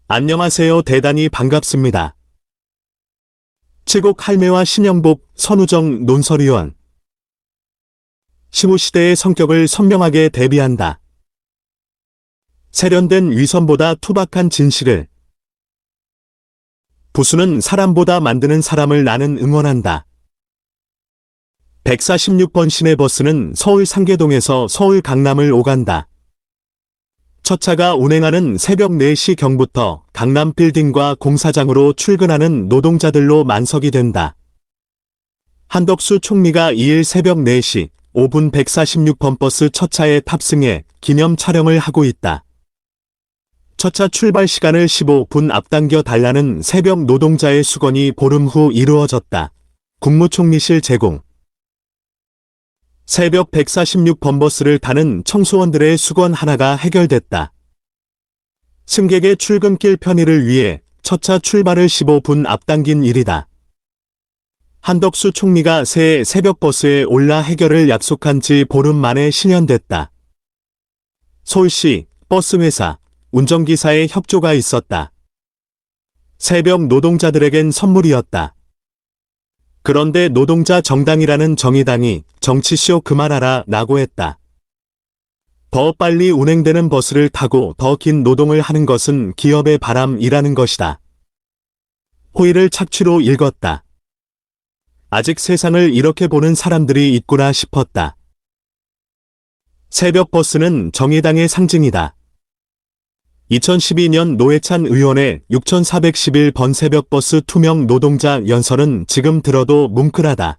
안녕하세요. 대단히 반갑습니다. 칠곡 할매와 신영복, 선우정 논설위원. 시무시대의 성격을 선명하게 대비한다. 세련된 위선보다 투박한 진실을. 부수는 사람보다 만드는 사람을 나는 응원한다. 146번 시내버스는 서울 상계동에서 서울 강남을 오간다. 첫 차가 운행하는 새벽 4시 경부터 강남 빌딩과 공사장으로 출근하는 노동자들로 만석이 된다. 한덕수 총리가 2일 새벽 4시 5분 146번 버스 첫 차에 탑승해 기념 촬영을 하고 있다. 첫 차 출발 시간을 15분 앞당겨 달라는 새벽 노동자의 수건이 보름 후 이루어졌다. 국무총리실 제공. 새벽 146번 버스를 타는 청소원들의 수건 하나가 해결됐다. 승객의 출근길 편의를 위해 첫 차 출발을 15분 앞당긴 일이다. 한덕수 총리가 새 새벽 버스에 올라 해결을 약속한 지 보름 만에 실현됐다. 서울시 버스회사 운전기사의 협조가 있었다. 새벽 노동자들에겐 선물이었다. 그런데 노동자 정당이라는 정의당이 정치쇼 그만하라 라고 했다. 더 빨리 운행되는 버스를 타고 더 긴 노동을 하는 것은 기업의 바람이라는 것이다. 호의를 착취로 읽었다. 아직 세상을 이렇게 보는 사람들이 있구나 싶었다. 새벽 버스는 정의당의 상징이다. 2012년 노회찬 의원의 6411번 새벽버스 투명 노동자 연설은 지금 들어도 뭉클하다.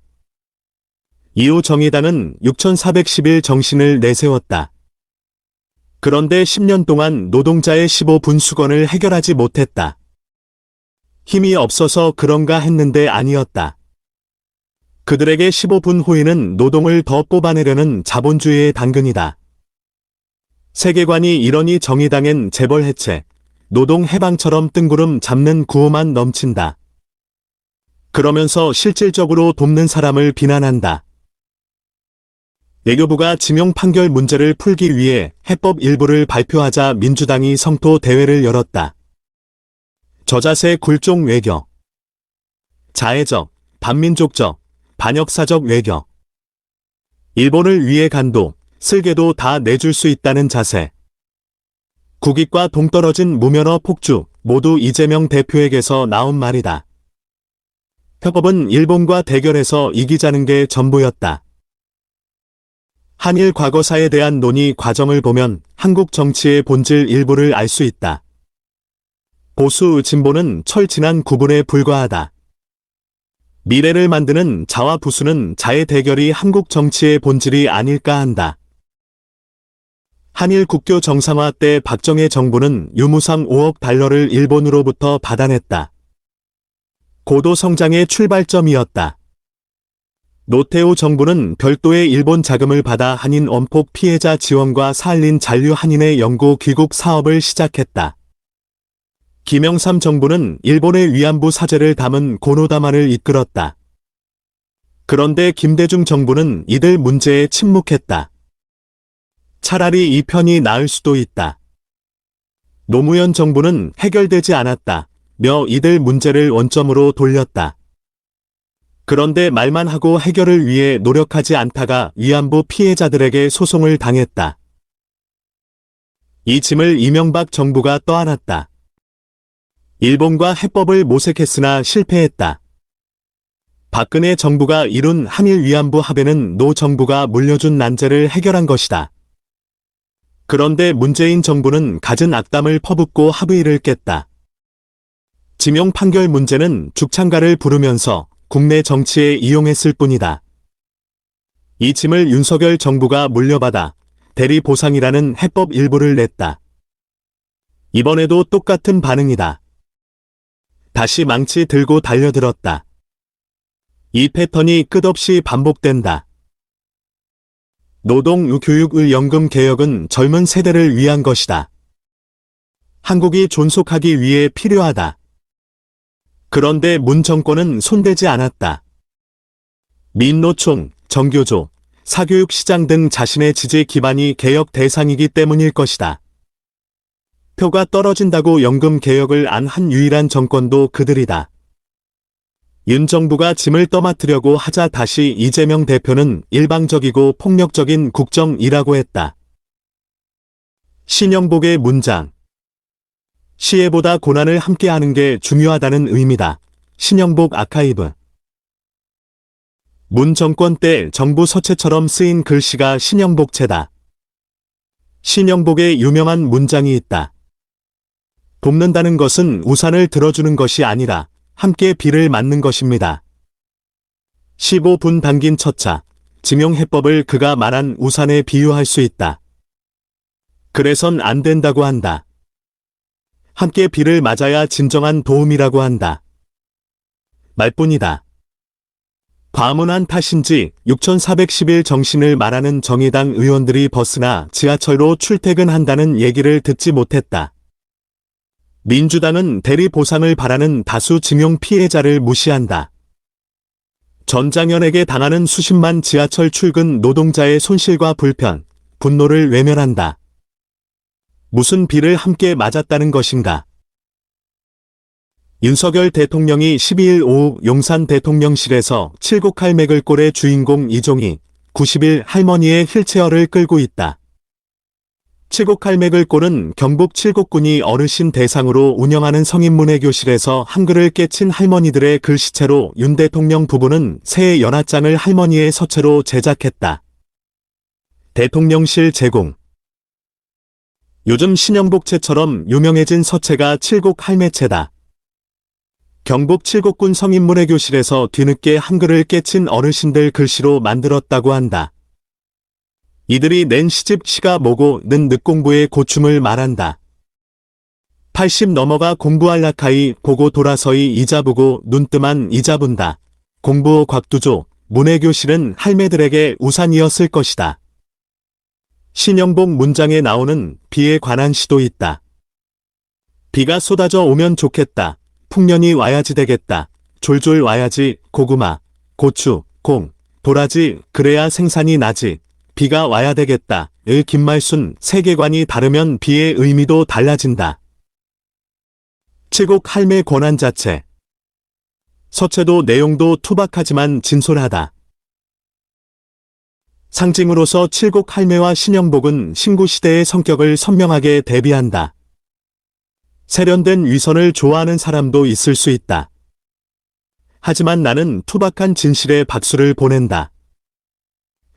이후 정의당은 6411 정신을 내세웠다. 그런데 10년 동안 노동자의 15분 수건을 해결하지 못했다. 힘이 없어서 그런가 했는데 아니었다. 그들에게 15분 호의는 노동을 더 뽑아내려는 자본주의의 당근이다. 세계관이 이러니 정의당엔 재벌 해체, 노동 해방처럼 뜬구름 잡는 구호만 넘친다. 그러면서 실질적으로 돕는 사람을 비난한다. 외교부가 징용 판결 문제를 풀기 위해 해법 일부를 발표하자 민주당이 성토 대회를 열었다. 저자세 굴종 외교. 자해적, 반민족적, 반역사적 외교. 일본을 위해 간도, 쓸개도 다 내줄 수 있다는 자세. 국익과 동떨어진 무면허 폭주, 모두 이재명 대표에게서 나온 말이다. 협업은 일본과 대결해서 이기자는 게 전부였다. 한일 과거사에 대한 논의 과정을 보면 한국 정치의 본질 일부를 알 수 있다. 보수 진보는 철진한 구분에 불과하다. 미래를 만드는 자와 부수는 자의 대결이 한국 정치의 본질이 아닐까 한다. 한일 국교 정상화 때 박정희 정부는 유무상 5억 달러를 일본으로부터 받아냈다. 고도 성장의 출발점이었다. 노태우 정부는 별도의 일본 자금을 받아 한인 원폭 피해자 지원과 사할린 잔류 한인의 영구 귀국 사업을 시작했다. 김영삼 정부는 일본의 위안부 사죄를 담은 고노다마를 이끌었다. 그런데 김대중 정부는 이들 문제에 침묵했다. 차라리 이 편이 나을 수도 있다. 노무현 정부는 해결되지 않았다며 이들 문제를 원점으로 돌렸다. 그런데 말만 하고 해결을 위해 노력하지 않다가 위안부 피해자들에게 소송을 당했다. 이 짐을 이명박 정부가 떠안았다. 일본과 해법을 모색했으나 실패했다. 박근혜 정부가 이룬 한일 위안부 합의는 노 정부가 물려준 난제를 해결한 것이다. 그런데 문재인 정부는 갖은 악담을 퍼붓고 합의를 깼다. 징용 판결 문제는 죽창가를 부르면서 국내 정치에 이용했을 뿐이다. 이 짐을 윤석열 정부가 물려받아 대리 보상이라는 해법 일부를 냈다. 이번에도 똑같은 반응이다. 다시 망치 들고 달려들었다. 이 패턴이 끝없이 반복된다. 노동 교육의 연금 개혁은 젊은 세대를 위한 것이다. 한국이 존속하기 위해 필요하다. 그런데 문 정권은 손대지 않았다. 민노총, 정교조, 사교육시장 등 자신의 지지 기반이 개혁 대상이기 때문일 것이다. 표가 떨어진다고 연금 개혁을 안 한 유일한 정권도 그들이다. 윤 정부가 짐을 떠맡으려고 하자 다시 이재명 대표는 일방적이고 폭력적인 국정이라고 했다. 신영복의 문장. 시혜보다 고난을 함께하는 게 중요하다는 의미다. 신영복 아카이브. 문 정권 때 정부 서체처럼 쓰인 글씨가 신영복체다. 신영복의 유명한 문장이 있다. 돕는다는 것은 우산을 들어주는 것이 아니라 함께 비를 맞는 것입니다. 15분 당긴 첫차. 증용해법을 그가 말한 우산에 비유할 수 있다. 그래선 안 된다고 한다. 함께 비를 맞아야 진정한 도움이라고 한다. 말뿐이다. 과문한 탓인지 6411 정신을 말하는 정의당 의원들이 버스나 지하철로 출퇴근한다는 얘기를 듣지 못했다. 민주당은 대리 보상을 바라는 다수 징용 피해자를 무시한다. 전장현에게 당하는 수십만 지하철 출근 노동자의 손실과 불편, 분노를 외면한다. 무슨 비를 함께 맞았다는 것인가? 윤석열 대통령이 12일 오후 용산 대통령실에서 칠곡할매글 꼴의 주인공 이종희, 90일 할머니의 휠체어를 끌고 있다. 칠곡할매글 꼴은 경북 칠곡군이 어르신 대상으로 운영하는 성인문예교실에서 한글을 깨친 할머니들의 글씨체로 윤 대통령 부부는 새해 연하장을 할머니의 서체로 제작했다. 대통령실 제공. 요즘 신영복체처럼 유명해진 서체가 칠곡할매체다. 경북 칠곡군 성인문예교실에서 뒤늦게 한글을 깨친 어르신들 글씨로 만들었다고 한다. 이들이 낸 시집 시가 뭐고는 늦공부의 고충을 말한다. 80 넘어가 공부할 라카이 보고 돌아서이 이자부고 눈뜸한 이자분다. 공부호 곽두조, 문예교실은 할매들에게 우산이었을 것이다. 신영복 문장에 나오는 비에 관한 시도 있다. 비가 쏟아져 오면 좋겠다. 풍년이 와야지 되겠다. 졸졸 와야지. 고구마, 고추, 콩, 도라지 그래야 생산이 나지. 비가 와야 되겠다. 의 김말순. 세계관이 다르면 비의 의미도 달라진다. 칠곡 할매 권한 자체. 서체도 내용도 투박하지만 진솔하다. 상징으로서 칠곡 할매와 신영복은 신구시대의 성격을 선명하게 대비한다. 세련된 위선을 좋아하는 사람도 있을 수 있다. 하지만 나는 투박한 진실에 박수를 보낸다.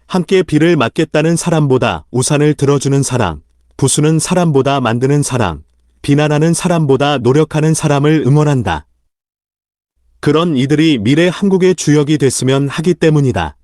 함께 비를 맞겠다는 사람보다 우산을 들어주는 사람, 부수는 사람보다 만드는 사람, 비난하는 사람보다 노력하는 사람을 응원한다. 그런 이들이 미래 한국의 주역이 됐으면 하기 때문이다.